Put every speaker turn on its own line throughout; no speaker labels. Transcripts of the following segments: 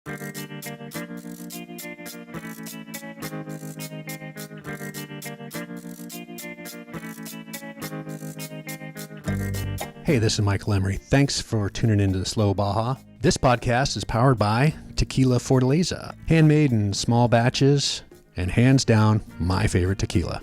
Hey, this is Michael Emery. Thanks for tuning into the Slow Baja. This podcast is powered by Tequila Fortaleza, handmade in small batches, and hands down, my favorite tequila.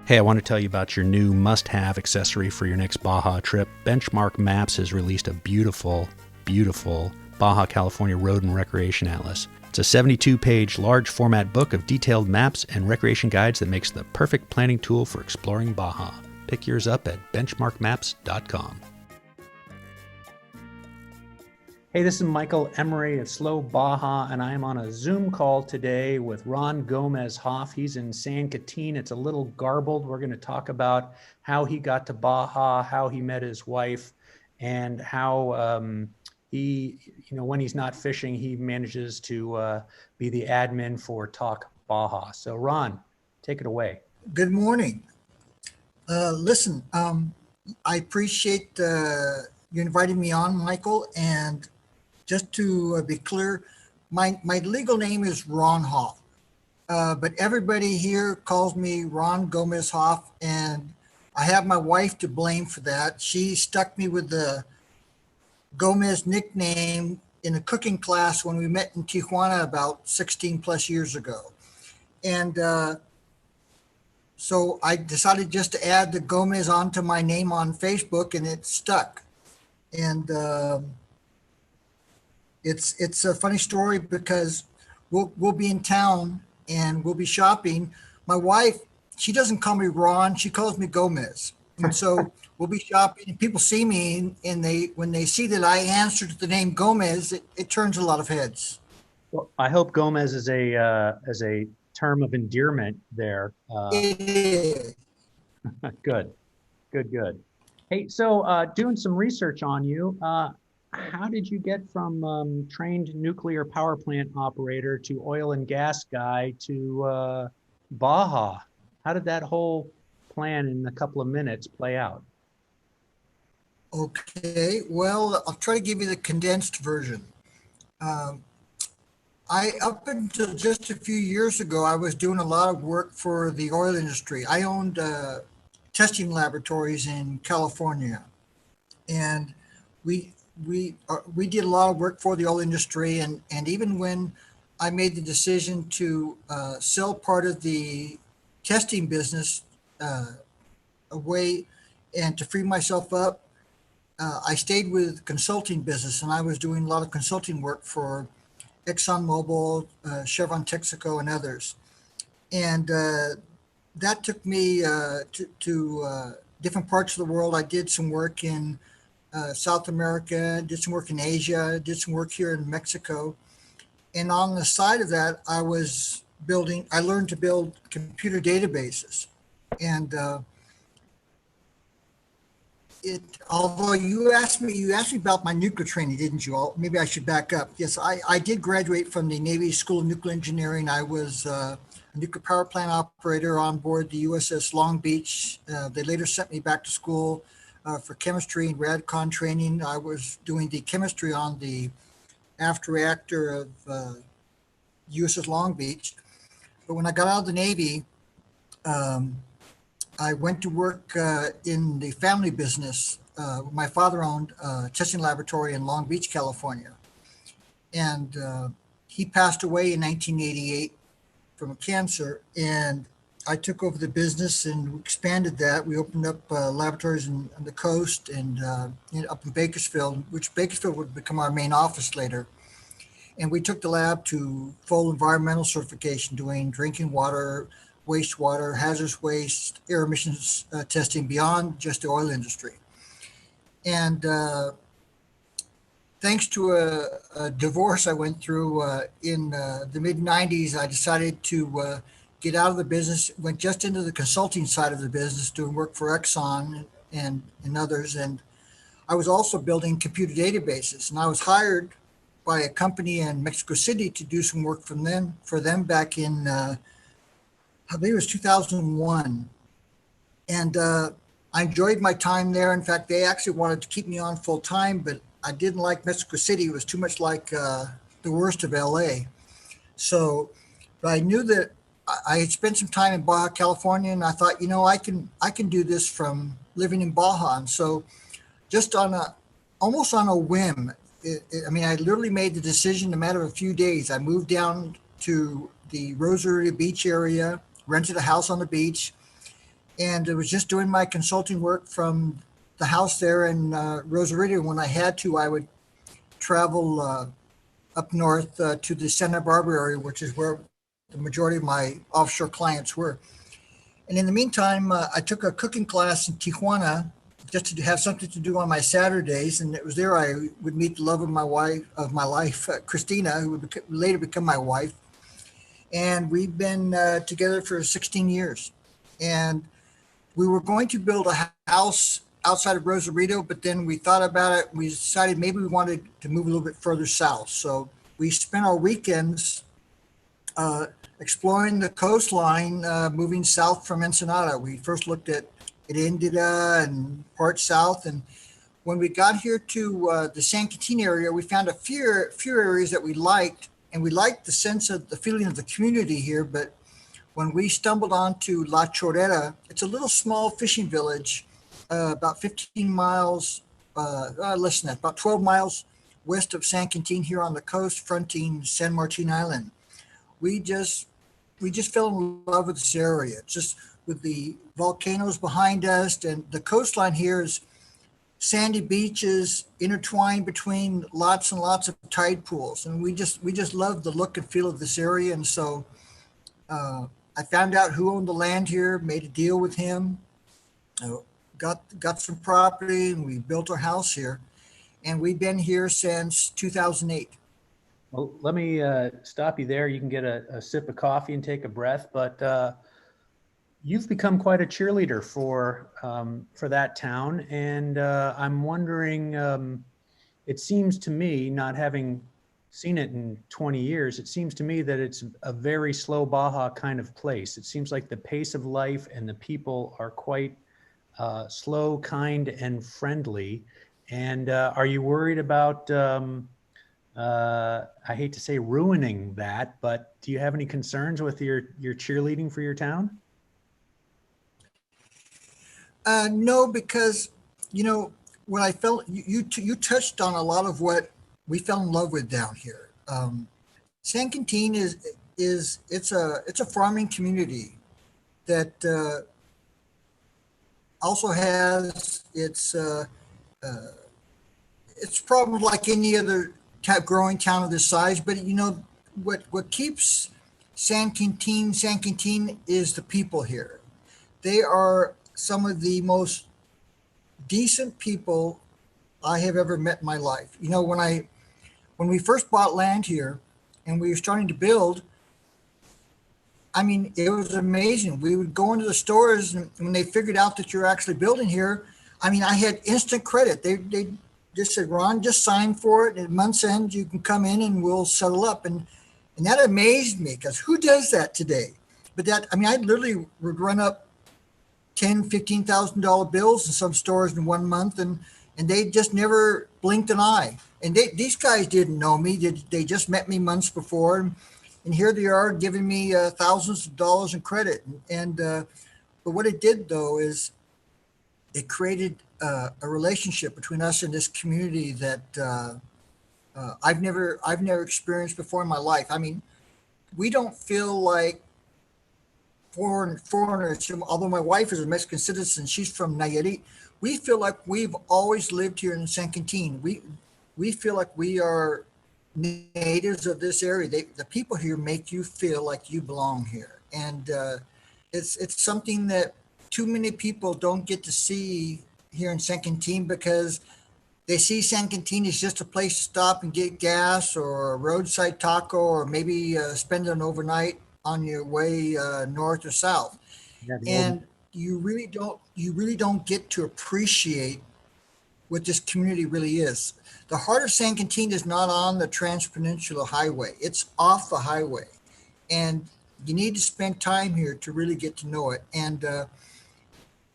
Hey, I want to tell you about your new must-have accessory for your next Baja trip. Benchmark Maps has released a beautiful, beautiful Baja California Road and Recreation Atlas. It's a 72-page large format book of detailed maps and recreation guides that makes the perfect planning tool for exploring Baja. Pick yours up at benchmarkmaps.com. Hey, this is Michael Emery at Slow Baja, and I am on a Zoom call today with Ron Gomez Hoff. He's in San Quintin. It's a little garbled. We're going to talk about how he got to Baja, how he met his wife, and how he, when he's not fishing, he manages to be the admin for Talk Baja. So, Ron, take it away.
Good morning. Listen, I appreciate you inviting me on, Michael. And just to be clear, my legal name is Ron Hoff, but everybody here calls me Ron Gomez Hoff, and I have my wife to blame for that. She stuck me with the Gomez nickname in a cooking class when we met in Tijuana about 16 plus years ago. And so I decided just to add the Gomez onto my name on Facebook, and it stuck. And it's a funny story because we'll be in town and we'll be shopping. My wife, she doesn't call me Ron, she calls me Gomez. And so we'll be shopping and people see me, and when they see that I answer to the name Gomez, it turns a lot of heads.
Well, I hope Gomez is a term of endearment there.
It is.
Good. Hey, so doing some research on you, how did you get from trained nuclear power plant operator to oil and gas guy to Baja? How did that whole plan in a couple of minutes play out?
Okay, well, I'll try to give you the condensed version. Up until just a few years ago, I was doing a lot of work for the oil industry. I owned testing laboratories in California, and we did a lot of work for the oil industry. And even when I made the decision to sell part of the testing business away and to free myself up, I stayed with consulting business, and I was doing a lot of consulting work for ExxonMobil, Chevron, Texaco, and others. And that took me to different parts of the world. I did some work in South America, did some work in Asia, did some work here in Mexico. And on the side of that, I learned to build computer databases. And although you asked me about my nuclear training, didn't you? Maybe I should back up. Yes, I did graduate from the Navy School of Nuclear Engineering. I was a nuclear power plant operator on board the USS Long Beach. They later sent me back to school for chemistry and radcon training. I was doing the chemistry on the aft reactor of USS Long Beach. But when I got out of the Navy, I went to work in the family business. My father owned a testing laboratory in Long Beach, California. And he passed away in 1988 from cancer. And I took over the business and expanded that. We opened up laboratories on the coast and up in Bakersfield, which Bakersfield would become our main office later. And we took the lab to full environmental certification, doing drinking water, wastewater, hazardous waste, air emissions testing beyond just the oil industry. And thanks to a divorce I went through in the mid-90s, I decided to get out of the business, went just into the consulting side of the business, doing work for Exxon and others. And I was also building computer databases. And I was hired by a company in Mexico City to do some work for them back in I believe it was 2001. And I enjoyed my time there. In fact, they actually wanted to keep me on full time, but I didn't like Mexico City. It was too much like the worst of LA. So, but I knew that I had spent some time in Baja, California, and I thought, I can do this from living in Baja. And so, just almost on a whim, I literally made the decision in a matter of a few days. I moved down to the Rosarito Beach area, rented a house on the beach, and it was just doing my consulting work from the house there in Rosarito. When I had to, I would travel up north to the Santa Barbara area, which is where the majority of my offshore clients were. And in the meantime, I took a cooking class in Tijuana just to have something to do on my Saturdays. And it was there I would meet the love of my life, Christina, who would later become my wife. And we've been together for 16 years. And we were going to build a house outside of Rosarito, but then we thought about it. We decided maybe we wanted to move a little bit further south. So we spent our weekends exploring the coastline, moving south from Ensenada. We first looked at Indida and parts south. And when we got here to the San Quintin area, we found a few areas that we liked, and we liked the sense of the feeling of the community here. But when we stumbled onto La Chorera, it's a little small fishing village, about 15 miles, less than that, about 12 miles west of San Quintin here on the coast, fronting San Martin Island. We just fell in love with this area, just with the volcanoes behind us, and the coastline here is sandy beaches intertwined between lots and lots of tide pools, and we just love the look and feel of this area. And so I found out who owned the land here, made a deal with him, got some property, and we built our house here, and we've been here since 2008.
Well, let me stop you there. You can get a sip of coffee and take a breath, but you've become quite a cheerleader for that town. And I'm wondering, it seems to me, not having seen it in 20 years, it seems to me that it's a very slow Baja kind of place. It seems like the pace of life and the people are quite slow, kind, and friendly. And are you worried about I hate to say ruining that, but do you have any concerns with your cheerleading for your town?
No, because when I felt you touched on a lot of what we fell in love with down here. San Quintin it's a farming community that also has its problems like any other growing town of this size. But what keeps San Quintin is the people here. They are some of the most decent people I have ever met in my life. When we first bought land here and we were starting to build, it was amazing. We would go into the stores, and when they figured out that you're actually building here, I had instant credit. They just said, Ron, just sign for it. At month's end, you can come in and we'll settle up. And that amazed me, because who does that today? But I literally would run up $10,000, $15,000 bills in some stores in 1 month, and they just never blinked an eye. And these guys didn't know me. They just met me months before, and here they are giving me thousands of dollars in credit. But what it did, though, is it created a relationship between us and this community that I've never experienced before in my life. We don't feel like foreigners. Although my wife is a Mexican citizen, she's from Nayarit. We feel like we've always lived here in San Quintin. We feel like we are natives of this area. The people here make you feel like you belong here, and it's something that too many people don't get to see here in San Quintin, because they see San Quintin as just a place to stop and get gas or a roadside taco, or maybe spend an overnight on your way north or south.
Yeah,
And you really don't get to appreciate what this community really is. The heart of San Quintin is not on the Transpeninsula Highway. It's off the highway. And you need to spend time here to really get to know it. And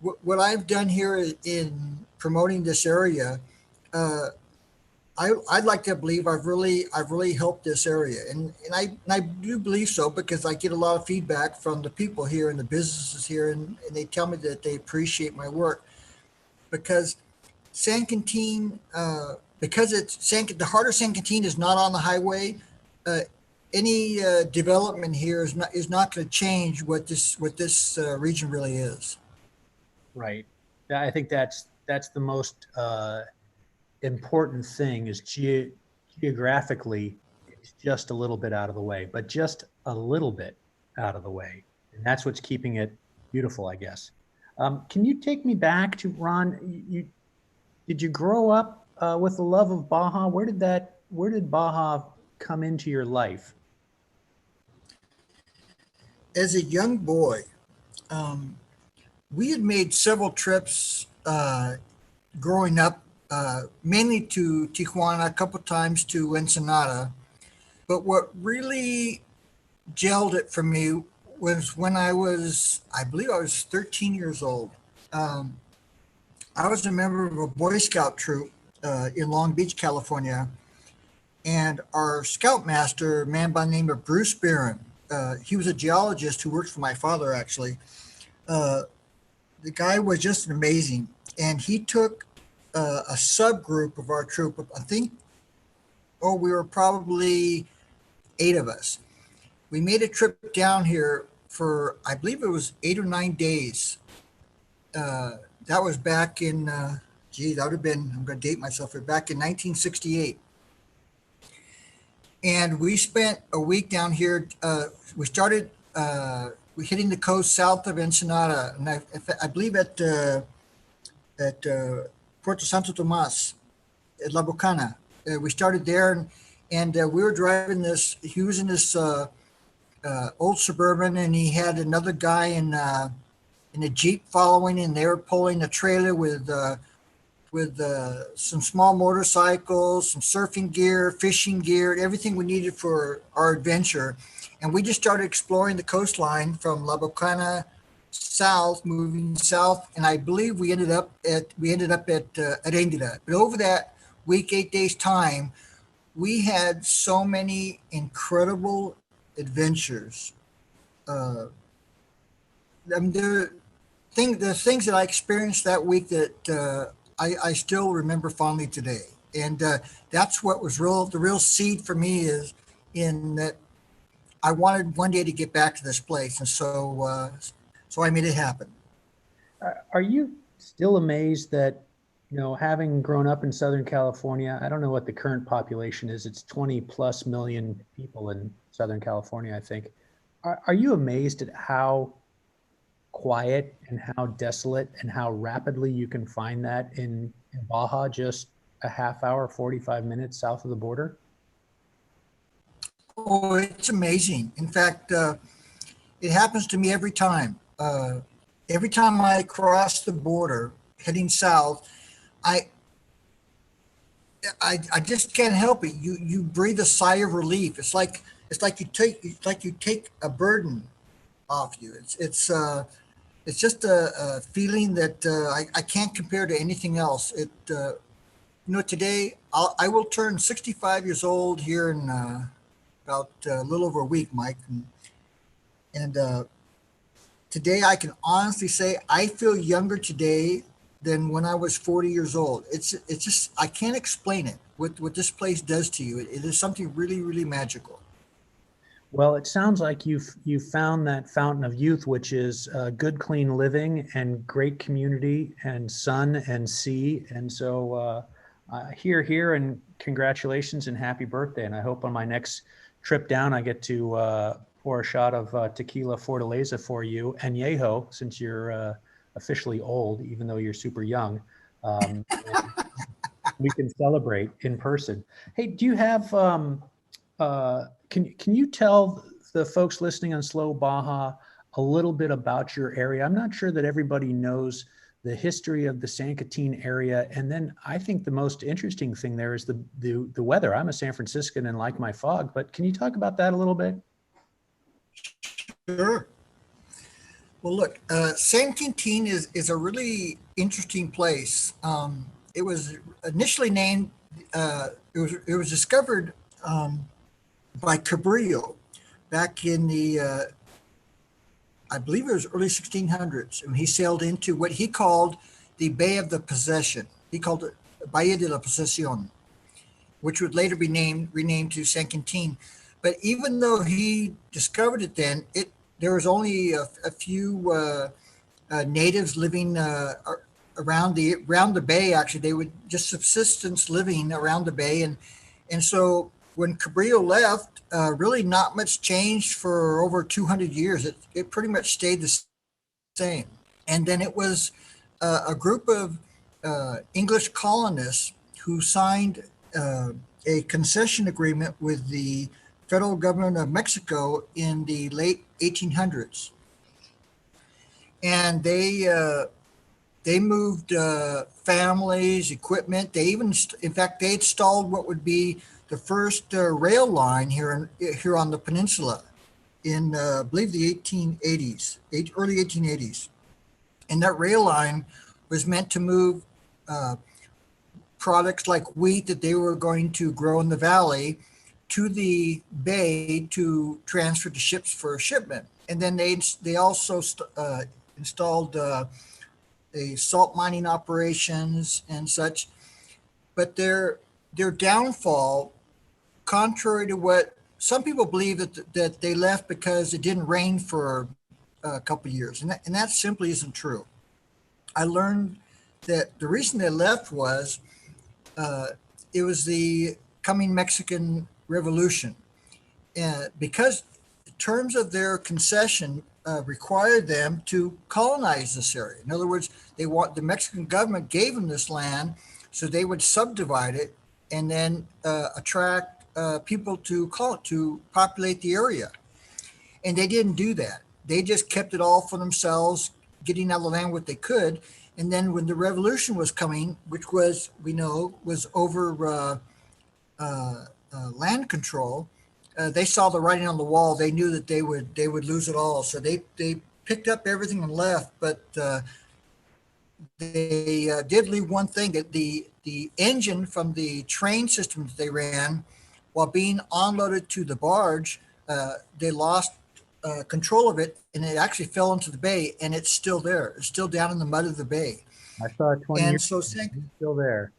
what I've done here in promoting this area, I'd like to believe I've really helped this area, and I do believe so because I get a lot of feedback from the people here and the businesses here, and they tell me that they appreciate my work because San Quintin, because the heart of San Quintin is not on the highway. Uh, any development here is not going to change what this region really is.
Right. Yeah, I think that's the most important thing is geographically, it's just a little bit out of the way, but just a little bit out of the way. And that's what's keeping it beautiful, I guess. Can you take me back to Ron? Did you grow up with the love of Baja? Where did Baja come into your life?
As a young boy, um, we had made several trips growing up, mainly to Tijuana, a couple times to Ensenada. But what really gelled it for me was when I believe I was 13 years old. Um, I was a member of a Boy Scout troop in Long Beach, California, and our scoutmaster, a man by the name of Bruce Barron, he was a geologist who worked for my father, actually. Uh, the guy was just amazing, and he took a subgroup of our troop. I think, we were probably 8 of us. We made a trip down here for, I believe it was 8 or 9 days. Uh, that was back in, that would have been, I'm going to date myself here, back in 1968. And we spent a week down here. We started hitting the coast south of Ensenada, and I believe at Puerto Santo Tomas, at La Bocana. We started there, and we were driving this. He was in this old Suburban, and he had another guy in a Jeep following, and they were pulling a trailer with some small motorcycles, some surfing gear, fishing gear, everything we needed for our adventure. And we just started exploring the coastline from La Bocana south, moving south, and I believe we ended up at Arendira. But over that week, 8 days time, we had so many incredible adventures. Uh, I mean, the things that I experienced that week that I still remember fondly today, and that's what was the real seed for me is in that I wanted one day to get back to this place, and so I made it happen.
Are you still amazed that, having grown up in Southern California, I don't know what the current population is. It's 20 plus million people in Southern California, I think. Are you amazed at how quiet and how desolate and how rapidly you can find that in Baja, just a half hour, 45 minutes south of the border?
Oh, it's amazing. In fact, it happens to me every time. Every time I cross the border heading south, I I just can't help it. You breathe a sigh of relief. It's like you take a burden off you. It's just a feeling that I can't compare to anything else. Today I will turn 65 years old here in about a little over a week, Mike, and today I can honestly say I feel younger today than when I was 40 years old. It's just I can't explain it. What this place does to you, it is something really, really magical.
Well, it sounds like you've found that fountain of youth, which is good, clean living and great community and sun and sea. And so here, and congratulations and happy birthday. And I hope on my next trip down, I get to pour a shot of tequila Fortaleza for you and Yeho, since you're officially old, even though you're super young. And we can celebrate in person. Hey, do you have can you tell the folks listening on Slow Baja a little bit about your area? I'm not sure that everybody knows the history of the San Quintin area. And then I think the most interesting thing there is the weather. I'm a San Franciscan and like my fog, but can you talk about that a little bit?
Sure. Well, look, San Quintin is a really interesting place. It was initially named, it it was discovered by Cabrillo back in the I believe it was early 1600s, and he sailed into what he called the Bay of the Possession. He called it Bahía de la Posesión, which would later be renamed to San Quintin. But even though he discovered it then, there was only a few natives living around the bay. Actually, they would just subsistence living around the bay, and so when Cabrillo left, really not much changed for over 200 years. It pretty much stayed the same. And then it was a group of English colonists who signed a concession agreement with the federal government of Mexico in the late 1800s. And they moved families, equipment. They even, in fact, they installed what would be the first rail line here on the peninsula in, I believe, the 1880s, early 1880s. And that rail line was meant to move products like wheat that they were going to grow in the valley to the bay to transfer to ships for shipment. And then they also installed the salt mining operations and such. But their downfall, contrary to what some people believe, that they left because it didn't rain for a couple of years, and that simply isn't true. I learned that the reason they left was it was the coming Mexican Revolution, because the terms of their concession required them to colonize this area. In other words, the Mexican government gave them this land so they would subdivide it and then attract people to populate the area. And they didn't do that. They just kept it all for themselves, getting out of the land what they could. And then when the revolution was coming, which was, we know, was over land control, they saw the writing on the wall. They knew that they would lose it all. So they picked up everything and left. But they did leave one thing, that the engine from the train system that they ran, while being unloaded to the barge, they lost control of it, and it actually fell into the bay, and it's still there. It's still down in the mud of the bay.
I saw it 20
And
years
so
ago. It's still there.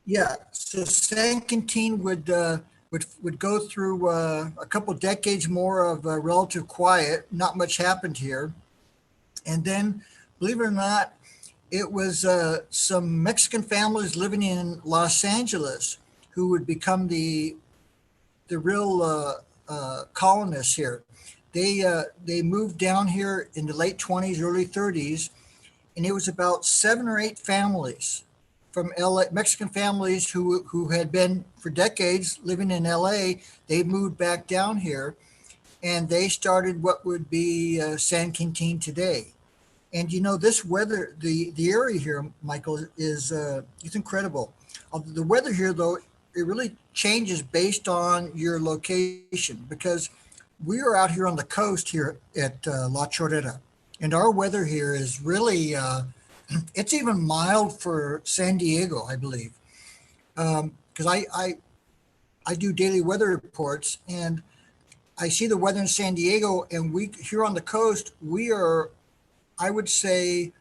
Yeah, so San Quintin would go through a couple decades more of relative quiet. Not much happened here, and then, believe it or not, it was some Mexican families living in Los Angeles who would become the real colonists here. They moved down here in the late 20s, early 30s, and it was about 7 or 8 families from LA, Mexican families who had been for decades living in LA. They moved back down here, and they started what would be San Quintin today. And this weather, the area here, Michael, is it's incredible. The weather here, though, it really changes based on your location, because we are out here on the coast here at La Chorera, and our weather here is really, it's even mild for San Diego, I believe, because I do daily weather reports, and I see the weather in San Diego, and we here on the coast, we are, I would say,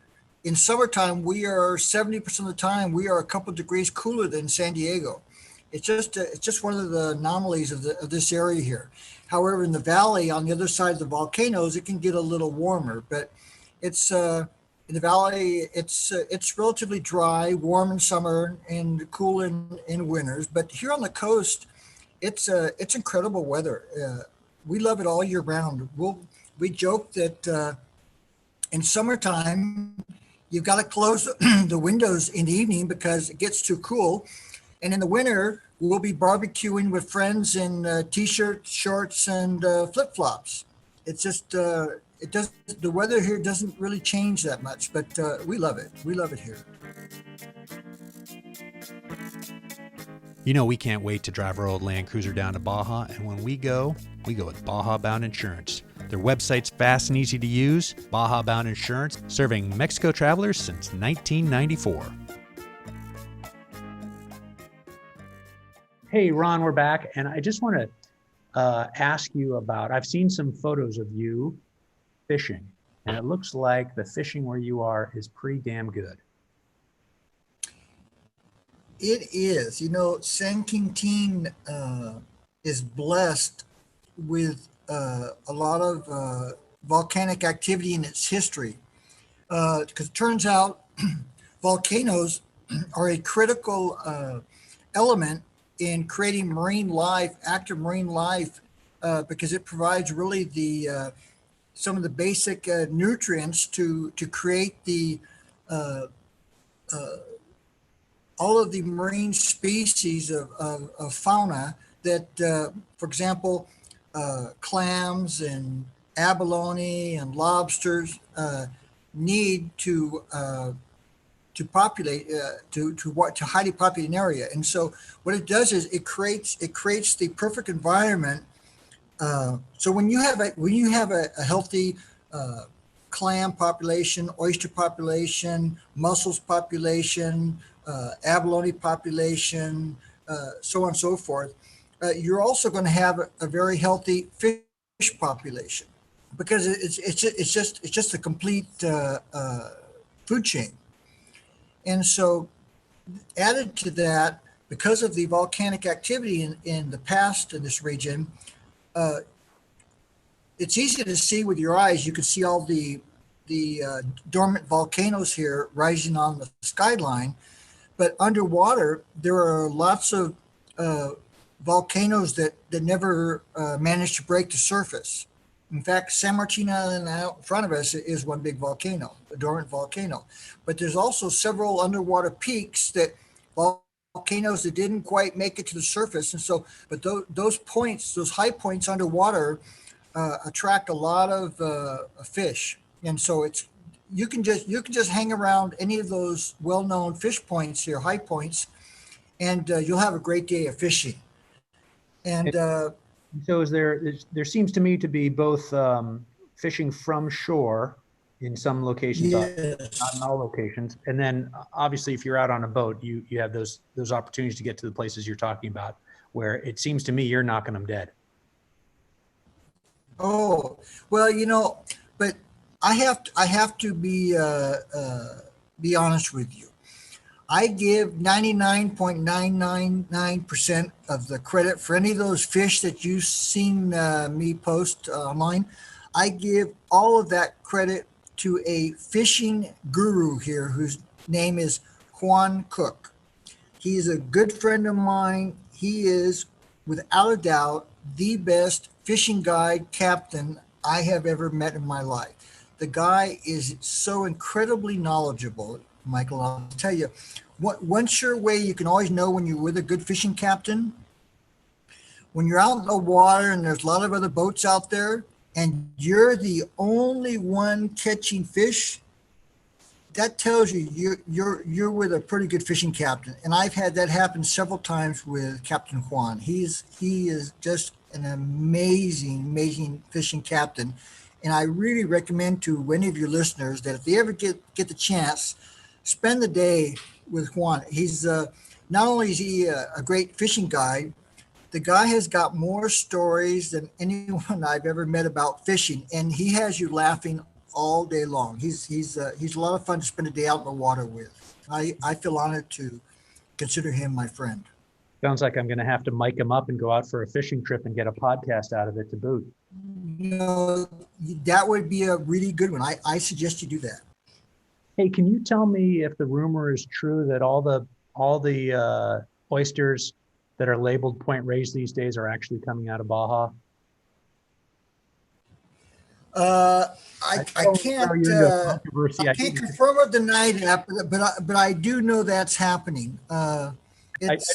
in summertime, we are 70% of the time, we are a couple degrees cooler than San Diego. It's just one of the anomalies of this area here. However, in the valley, on the other side of the volcanoes, it can get a little warmer. But it's in the valley, it's relatively dry, warm in summer, and cool in winters. But here on the coast, it's incredible weather. We love it all year round. We joke that in summertime, you've got to close the windows in the evening because it gets too cool. And in the winter, we'll be barbecuing with friends in t-shirts, shorts, and flip-flops. It's just, the weather here doesn't really change that much, but we love it. We love it here.
We can't wait to drive our old Land Cruiser down to Baja, and when we go with Baja Bound Insurance. Their website's fast and easy to use. Baja Bound Insurance, serving Mexico travelers since 1994.
Hey, Ron, we're back. And I just want to ask you about, I've seen some photos of you fishing, and it looks like the fishing where you are is pretty damn good.
It is. San Quintin is blessed with a lot of volcanic activity in its history. Because it turns out volcanoes are a critical element in creating marine life, active marine life, because it provides really the some of the basic nutrients to create the all of the marine species of fauna that, for example, clams and abalone and lobsters need to populate to highly populate an area. And so what it does is it creates the perfect environment. So when you have a healthy clam population, oyster population, mussels population, abalone population, so on and so forth, you're also going to have a very healthy fish population, because it's just a complete food chain. And so added to that, because of the volcanic activity in the past in this region, it's easy to see with your eyes. You can see all the dormant volcanoes here rising on the skyline, but underwater there are lots of volcanoes that never managed to break the surface. In fact, San Martin Island out in front of us is one big volcano, a dormant volcano. But there's also several underwater peaks that volcanoes that didn't quite make it to the surface. And so, but those points, those high points underwater, attract a lot of fish. And so you can just hang around any of those well-known fish points here, high points, and you'll have a great day of fishing. And
So there seems to me to be both fishing from shore in some locations,
yes.
not in all locations. And then obviously if you're out on a boat, you have those opportunities to get to the places you're talking about, where it seems to me you're knocking them dead.
Oh, well, but I have to be honest with you. I give 99.999% of the credit for any of those fish that you've seen me post online. I give all of that credit to a fishing guru here whose name is Juan Cook. He's a good friend of mine. He is, without a doubt, the best fishing guide captain I have ever met in my life. The guy is so incredibly knowledgeable, Michael. I'll tell you, one sure way you can always know when you're with a good fishing captain, when you're out in the water and there's a lot of other boats out there and you're the only one catching fish, that tells you you're with a pretty good fishing captain. And I've had that happen several times with Captain Juan. He is just an amazing fishing captain. And I really recommend to any of your listeners that if they ever get the chance, spend the day with Juan. He's not only is he a great fishing guide, the guy has got more stories than anyone I've ever met about fishing, and he has you laughing all day long. He's a lot of fun to spend a day out in the water with. I feel honored to consider him my friend.
Sounds like I'm going to have to mic him up and go out for a fishing trip and get a podcast out of it to boot.
That would be a really good one. I suggest you do that.
Hey, can you tell me if the rumor is true that all the oysters that are labeled Point Reyes these days are actually coming out of Baja?
I can't confirm or deny that, but I do know that's happening. It's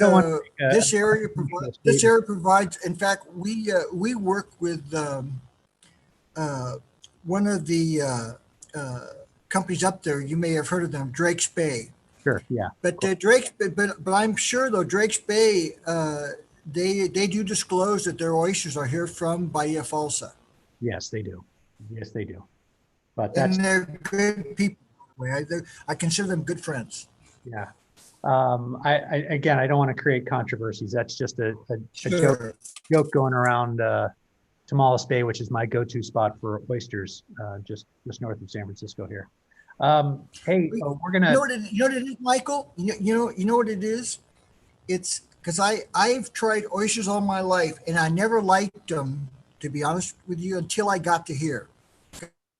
this area provides. In fact, we work with one of the companies up there. You may have heard of them, Drake's Bay.
Sure, yeah.
But but I'm sure though Drake's Bay, they do disclose that their oysters are here from Bahia Falsa.
Yes, they do. Yes, they do. But
and they're good people. I consider them good friends.
Yeah. Again, I don't want to create controversies. That's just a
Sure.
joke going around Tamales Bay, which is my go-to spot for oysters, just north of San Francisco here. Hey, we're gonna.
You know what it is, Michael? You know what it is? It's because I've tried oysters all my life and I never liked them, to be honest with you, until I got here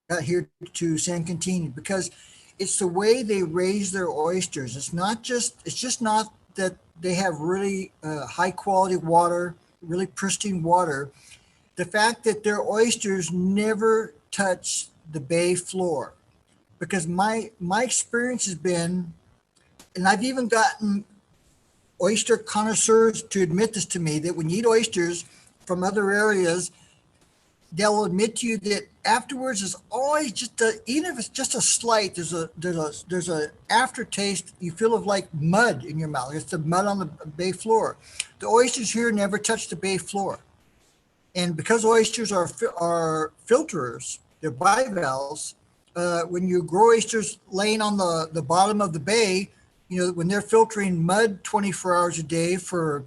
to San Quintin, because it's the way they raise their oysters. It's just not that they have really high quality water, really pristine water. The fact that their oysters never touch the bay floor, because my experience has been, and I've even gotten oyster connoisseurs to admit this to me, that when you eat oysters from other areas, they'll admit to you that afterwards is always even if it's just a slight, there's a aftertaste. You feel of like mud in your mouth. It's the mud on the bay floor. The oysters here never touch the bay floor, and because oysters are filterers, they're bivalves. When you grow oysters laying on the bottom of the bay, when they're filtering mud 24 hours a day for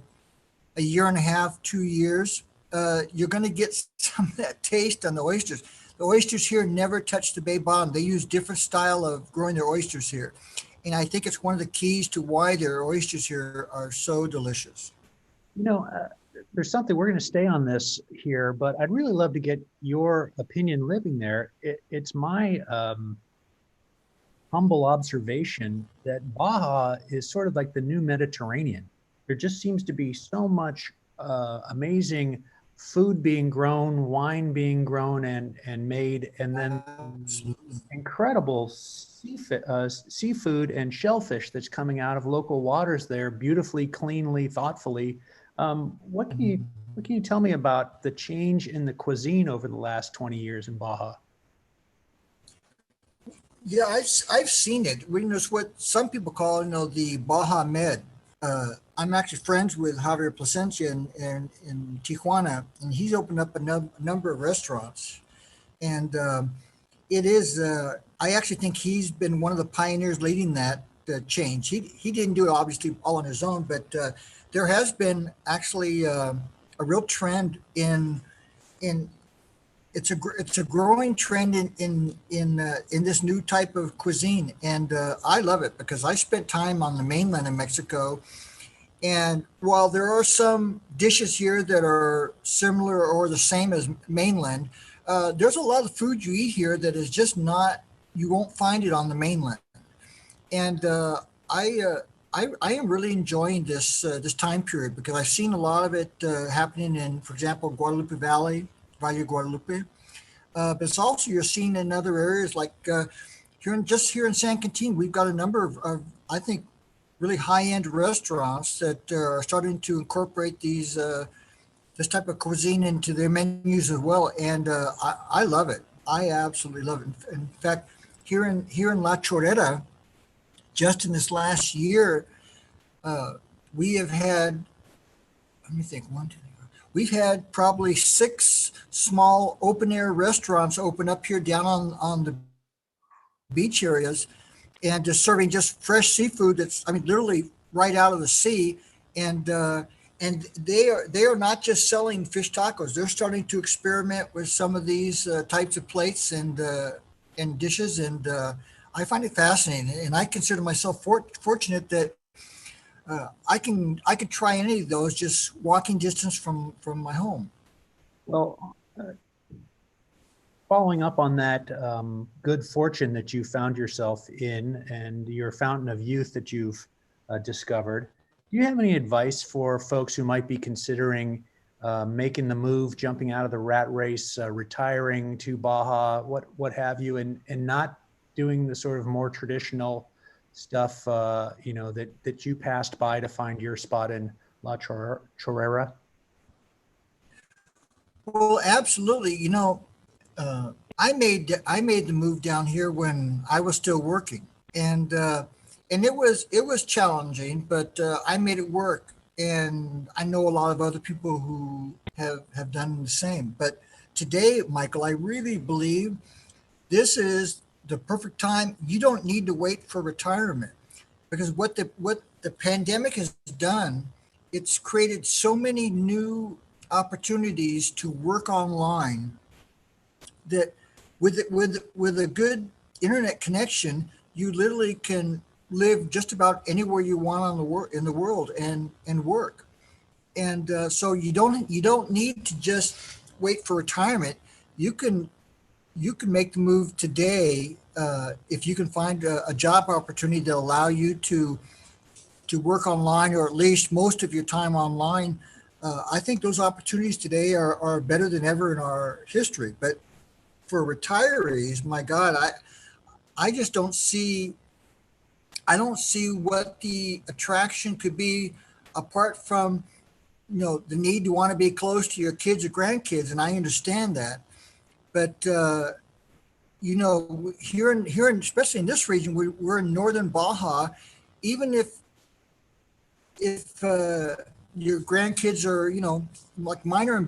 a year and a half, 2 years, you're going to get some of that taste on the oysters. The oysters here never touch the bay bottom. They use different style of growing their oysters here. And I think it's one of the keys to why their oysters here are so delicious.
There's something, we're going to stay on this here, but I'd really love to get your opinion living there. It's my humble observation that Baja is sort of like the new Mediterranean. There just seems to be so much amazing food being grown, wine being grown and made, and then incredible seafood and shellfish that's coming out of local waters there, beautifully, cleanly, thoughtfully. What can you tell me about the change in the cuisine over the last 20 years in Baja?
Yeah, I've seen it. It's what some people call, the Baja Med. I'm actually friends with Javier Plasencia in Tijuana, and he's opened up a number of restaurants. And it is, I actually think he's been one of the pioneers leading that change. He didn't do it obviously all on his own, but there has been actually a real trend in it's a growing trend in this new type of cuisine, and I love it because I spent time on the mainland in Mexico. And while there are some dishes here that are similar or the same as mainland, there's a lot of food you eat here that is just not, you won't find it on the mainland. And I am really enjoying this time period because I've seen a lot of it happening in, for example, Guadalupe Valley, Valle of Guadalupe. But it's also, you're seeing in other areas like here in San Quintin, we've got a number of I think, really high-end restaurants that are starting to incorporate this type of cuisine into their menus as well, and I love it. I absolutely love it. In fact, here in La Chorera, just in this last year, we have had, let me think, we've had probably 6 small open-air restaurants open up here down on the beach areas, and just serving just fresh seafood that's, literally right out of the sea. And they are not just selling fish tacos. They're starting to experiment with some of these types of plates and dishes. And I find it fascinating. And I consider myself fortunate that I can try any of those just walking distance from my home.
Well, following up on that good fortune that you found yourself in and your fountain of youth that you've discovered, do you have any advice for folks who might be considering making the move, jumping out of the rat race, retiring to Baja, what have you, and not doing the sort of more traditional stuff, that you passed by to find your spot in La Chorera?
Well, absolutely. I made the move down here when I was still working, and it was challenging, but I made it work. And I know a lot of other people who have done the same. But today, Michael, I really believe this is the perfect time. You don't need to wait for retirement. because what the pandemic has done, it's created so many new opportunities to work online that with a good internet connection, you literally can live just about anywhere you want in the world and work. And so you don't need to just wait for retirement. You can you can make the move today if you can find a job opportunity that allow you to work online, or at least most of your time online. I think those opportunities today are better than ever in our history. But for retirees, my God, I just don't see what the attraction could be apart from the need to want to be close to your kids or grandkids, and I understand that. But here in especially in this region, we're in northern Baja. Even if your grandkids are, like mine are in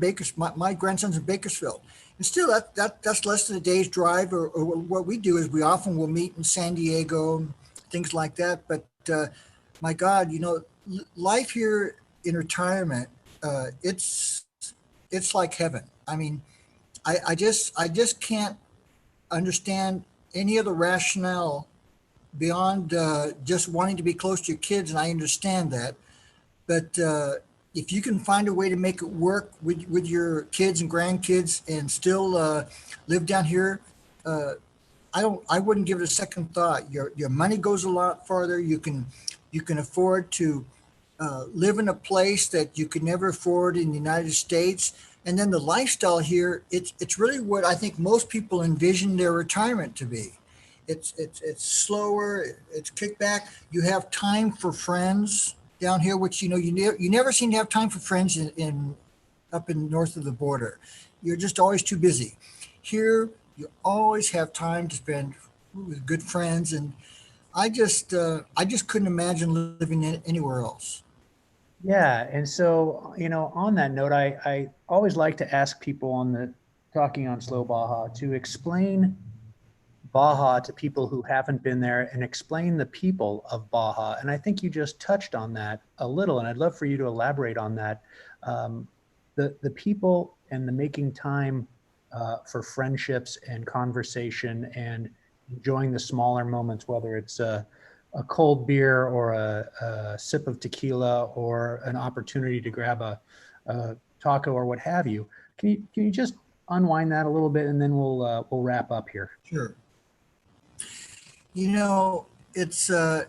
my grandson's in Bakersfield, and still that's less than a day's drive. Or what we do is we often will meet in San Diego, things like that. But my God, life here in retirement, it's like heaven. I mean, I just can't understand any other rationale beyond just wanting to be close to your kids, and I understand that. But if you can find a way to make it work with your kids and grandkids and still live down here, I wouldn't give it a second thought. Your money goes a lot farther. You can afford to live in a place that you could never afford in the United States. And then the lifestyle here, it's really what I think most people envision their retirement to be. It's slower, it's kickback. You have time for friends down here, which you never seem to have time for friends in up in north of the border. You're just always too busy. Here, you always have time to spend with good friends, and I just couldn't imagine living anywhere else.
Yeah, and so, on that note, I always like to ask people on the Talking on Slow Baja to explain Baja to people who haven't been there and explain the people of Baja. And I think you just touched on that a little, and I'd love for you to elaborate on that. The people and the making time for friendships and conversation and enjoying the smaller moments, whether it's a cold beer or a sip of tequila or an opportunity to grab a taco or what have you. Can you just unwind that a little bit, and then we'll wrap up here.
Sure. You know, it's so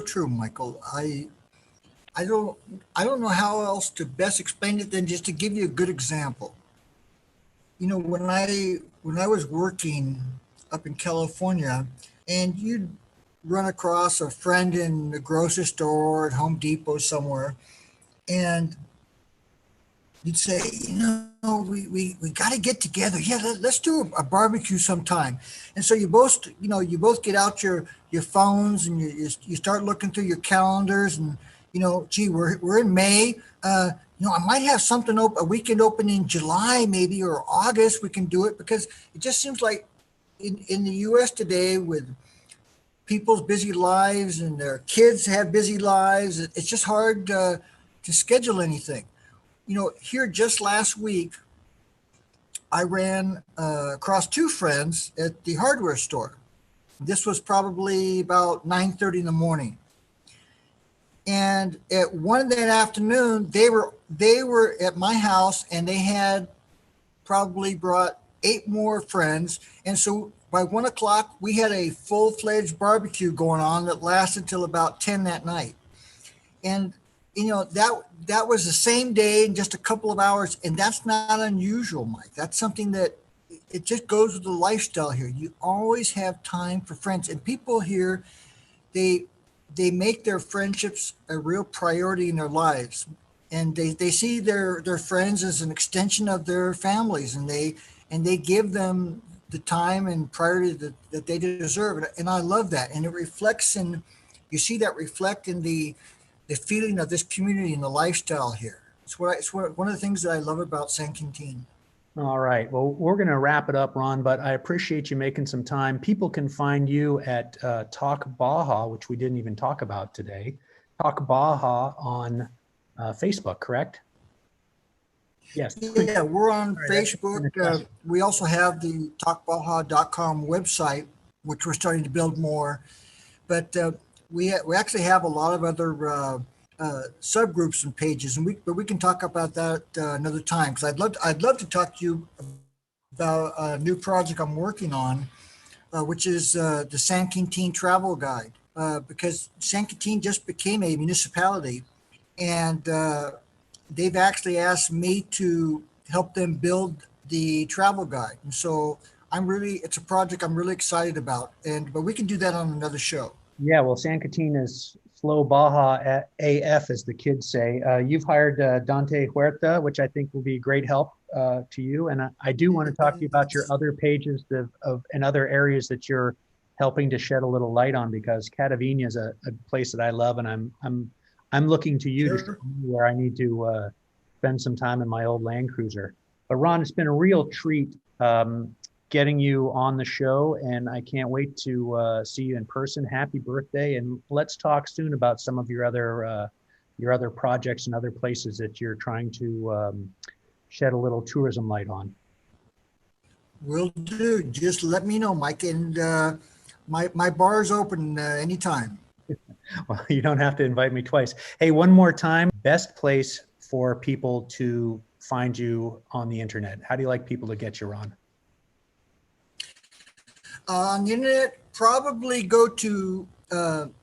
true, Michael. I don't I don't know how else to best explain it than just to give you a good example. When I was working up in California, and you'd run across a friend in the grocery store at Home Depot somewhere, and you'd say, we got to get together. Yeah, let's do a barbecue sometime. And so you both get out your phones, and you start looking through your calendars, and gee, we're in May. I might have something open, a weekend open in July maybe, or August. We can do it because it just seems like in the U.S. today, with people's busy lives and their kids have busy lives, it's just hard to schedule anything. Here just last week, I ran across two friends at the hardware store. This was probably about 9:30 in the morning. And at 1 that afternoon, they were at my house, and they had probably brought 8 more friends. And so by 1 o'clock, we had a full-fledged barbecue going on that lasted till about 10 that night. And that was the same day in just a couple of hours, and that's not unusual, Mike. That's something that it just goes with the lifestyle here. You always have time for friends, and people here, they they make their friendships a real priority in their lives, and they see their friends as an extension of their families, and they give them the time and priority that they deserve. And I love that, and it reflects in, you see that reflect in the feeling of this community and the lifestyle here. One of the things that I love about San Quintin.
All right. Well, we're going to wrap it up, Ron, but I appreciate you making some time. People can find you at Talk Baja, which we didn't even talk about today. Talk Baja on Facebook, correct? Yes.
Yeah, we're on
Sorry, that's
Facebook. We also have the talkbaja.com website, which we're starting to build more. But we actually have a lot of other subgroups and pages, and we can talk about that another time, because I'd love to talk to you about a new project I'm working on, which is the San Quintin travel guide, because San Quintin just became a municipality, and they've actually asked me to help them build the travel guide. And so it's a project I'm really excited about, but we can do that on another show.
Yeah, well, San Quintin is slow Baja AF, as the kids say. You've hired Dante Huerta, which I think will be great help to you. And I do want to talk to you about your other pages and other areas that you're helping to shed a little light on, because Catavina is a place that I love, and I'm looking to you to show me where I need to spend some time in my old Land Cruiser. But Ron, it's been a real treat getting you on the show, and I can't wait to see you in person. Happy birthday, and let's talk soon about some of your other projects and other places that you're trying to shed a little tourism light on.
Will do. Just let me know, Mike, and my bar is open anytime.
Well, you don't have to invite me twice. Hey, one more time, best place for people to find you on the internet. How do you like people to get you, Ron?
On the internet, probably go to,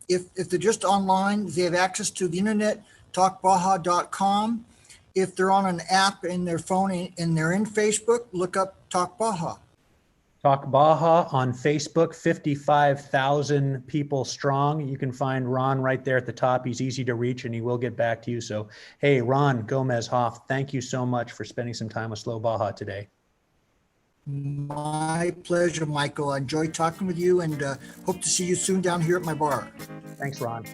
if they're just online, they have access to the internet, talkbaja.com. If they're on an app in their phone and they're in Facebook, look up Talk Baja.
Talk Baja on Facebook, 55,000 people strong. You can find Ron right there at the top. He's easy to reach, and he will get back to you. So, hey, Ron Gomez Hoff, thank you so much for spending some time with Slow Baja today.
My pleasure, Michael. I enjoyed talking with you, and hope to see you soon down here at my bar.
Thanks, Ron.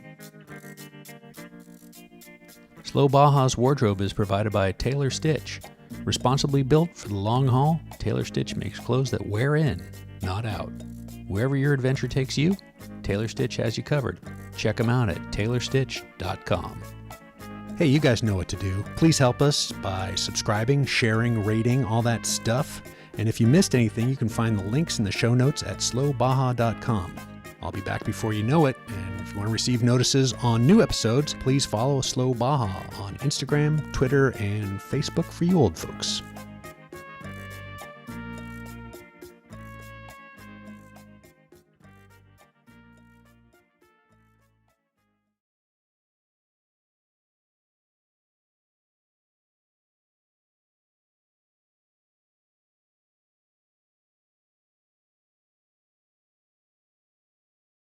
Slow Baja's wardrobe is provided by Taylor Stitch. Responsibly built for the long haul, Taylor Stitch makes clothes that wear in, not out. Wherever your adventure takes you, Taylor Stitch has you covered. Check them out at taylorstitch.com. Hey, you guys know what to do. Please help us by subscribing, sharing, rating, all that stuff. And if you missed anything, you can find the links in the show notes at slowbaja.com. I'll be back before you know it, and if you want to receive notices on new episodes, please follow Slow Baja on Instagram, Twitter, and Facebook for you old folks.